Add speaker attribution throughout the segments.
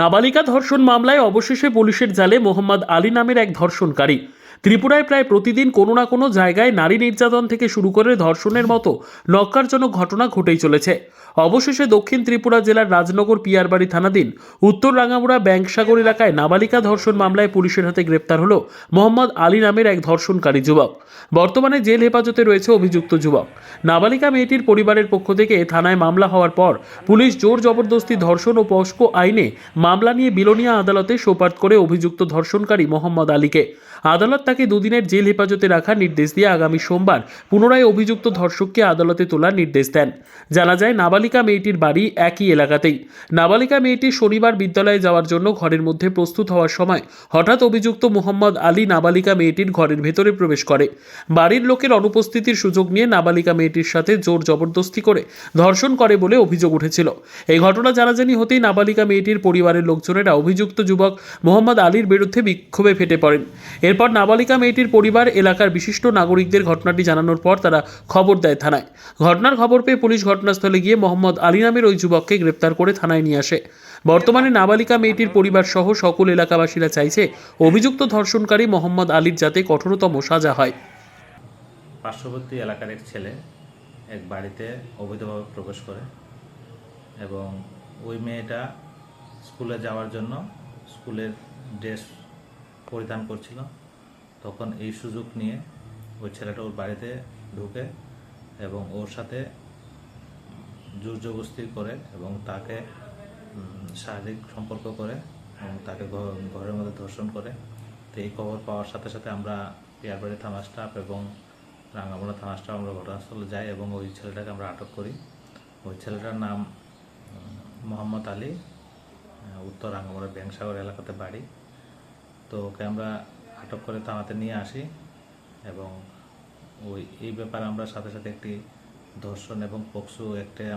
Speaker 1: নাবালিকা ধর্ষণ মামলায় অবশেষে পুলিশের জালে মোহাম্মদ আলী নামের এক ধর্ষণকারী। ত্রিপুরায় প্রায় প্রতিদিন কোনো না কোনো জায়গায় নারী নির্যাতন থেকে শুরু করে ধর্ষণের মতো ন্যক্কারজনক ঘটনা ঘটেই চলেছে। অবশেষে দক্ষিণ ত্রিপুরা জেলার রাজনগর পিয়ারবাড়ি থানাধীন উত্তর রাঙ্গামুড়া ব্যাংকসাগর এলাকায় নাবালিকা ধর্ষণ মামলায় পুলিশের হাতে গ্রেপ্তার হলো মোহাম্মদ আলী নামের এক ধর্ষণকারী যুবক। বর্তমানে জেল হেফাজতে রয়েছে অভিযুক্ত যুবক। নাবালিকা মেয়েটির পরিবারের পক্ষ থেকে থানায় মামলা হওয়ার পর পুলিশ জোর জবরদস্তি ধর্ষণ ও পস্কো আইনে মামলা নিয়ে বিলোনিয়া আদালতে সোপর্দ করে অভিযুক্ত ধর্ষণকারী মোহাম্মদ আলীকে। আদালত তাকে দুদিনের জেল হেফাজতে রাখার নির্দেশ দিয়ে আগামী সোমবার পুনরায় অভিযুক্ত ধর্ষককে আদালতে তোলার নির্দেশ দেন। জানা যায় নাবালিকা মেয়েটির বাড়ি একই এলাকাতেই। নাবালিকা মেয়েটি শনিবার বিদ্যালয়ে যাওয়ার জন্য ঘরের মধ্যে প্রস্তুত হওয়ার সময় হঠাৎ অভিযুক্ত মোহাম্মদ আলী নাবালিকা মেয়েটির ঘরের ভেতরে প্রবেশ করে। বাড়ির লোকের অনুপস্থিতির সুযোগ নিয়ে নাবালিকা মেয়েটির সাথে জোর জবরদস্তি করে ধর্ষণ করে বলে অভিযোগ উঠেছিল। এই ঘটনা জানাজানি হতেই নাবালিকা মেয়েটির পরিবারের লোকজনেরা অভিযুক্ত যুবক মোহাম্মদ আলীর বিরুদ্ধে বিক্ষোভে ফেটে পড়েন। এরপর নাবালিকা মেয়েটির পরিবার এলাকার বিশিষ্ট নাগরিকদের ঘটনাটি জানানোর পর তারা খবর দেয় থানায়। ঘটনার খবর পেয়ে পুলিশ ঘটনাস্থলে গিয়ে মোহাম্মদ আলী নামের ওই যুবককে গ্রেপ্তার করে থানায় নিয়ে আসে। বর্তমানে নাবালিকা মেয়েটির পরিবার সহ সকল এলাকাবাসীরা চাইছে অভিযুক্ত ধর্ষণকারী মোহাম্মদ আলীর যাতে কঠোরতম সাজা হয়।
Speaker 2: পার্শ্ববর্তী এলাকার এক ছেলে এক বাড়িতে অবৈধভাবে প্রবেশ করে এবং ওই মেয়েটা স্কুলে যাওয়ার জন্য স্কুলের ড্রেস পরিধান করছিল। তখন এই সুযোগ নিয়ে ওই ছেলেটা ওর বাড়িতে ঢুকে এবং ওর সাথে জোর জবরদস্তি করে এবং তাকে শারীরিক সম্পর্ক করে এবং তাকে ঘরের মধ্যে ধর্ষণ করে। তো এই খবর পাওয়ার সাথে সাথে আমরা পিয়ারবাড়ি থানা স্টাফ এবং রাঙ্গামুড়া থানা স্টাফ আমরা ঘটনাস্থলে যাই এবং ওই ছেলেটাকে আমরা আটক করি। ওই ছেলেটার নাম মোহাম্মদ আলী, উত্তর রাঙ্গামুড়া ব্যাংকসাগর এলাকাতে বাড়ি। তো ওকে আমরা আটক করে থানাতে নিয়ে আসি এবং এই ব্যাপারে আমরা সাথে সাথে একটি ধর্ষণ এবং পক্সো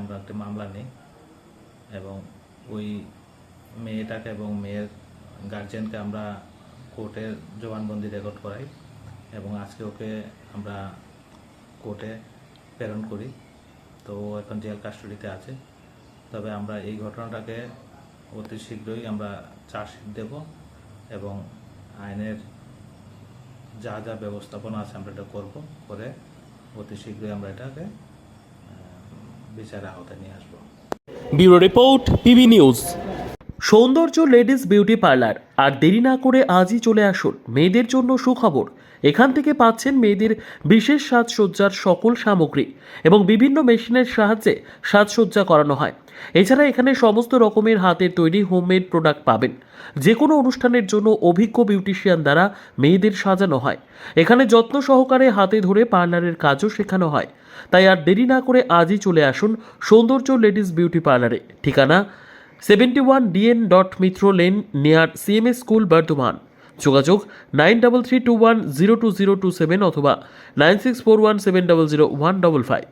Speaker 2: আমরা একটি মামলা নিই এবং ওই মেয়েটাকে এবং মেয়ের গার্জিয়ানকে আমরা কোর্টের জবানবন্দি রেকর্ড করাই এবং আজকে ওকে আমরা কোর্টে প্রেরণ করি। তো ও এখন জেল কাস্টডিতে আছে। তবে আমরা এই ঘটনাটাকে অতি শীঘ্রই আমরা চার্জশিট দেব এবং আইনের যা যা ব্যবস্থাপনা আছে আমরা এটা করব, করে অতি শীঘ্রই আমরা এটাকে বিচারের আওতায় নিয়ে আসবো।
Speaker 1: Bureau report, PB news. সৌন্দর্য লেডিস বিউটি পার্লার। আর দেরি না করে আজই চলে আসুন। মেয়েদের জন্য সুখবর, এখান থেকে পাচ্ছেন মেয়েদের বিশেষ সাজসজ্জার সকল সামগ্রী এবং বিভিন্ন মেশিনের সাহায্যে সাজসজ্জা করানো হয়। এছাড়া এখানে সমস্ত রকমের হাতের তৈরি হোমমেড প্রোডাক্ট পাবেন। যে কোনো অনুষ্ঠানের জন্য অভিজ্ঞ বিউটিশিয়ান দ্বারা মেয়েদের সাজানো হয়। এখানে যত্ন সহকারে হাতে ধরে পার্লারের কাজও শেখানো হয়। তাই আর দেরি না করে আজই চলে আসুন সৌন্দর্য লেডিস বিউটি পার্লারে। ঠিকানা 71 DN Mitra lane near CMS school, Bardhaman. যোগাযোগ 9331020027 অথবা 9641700155।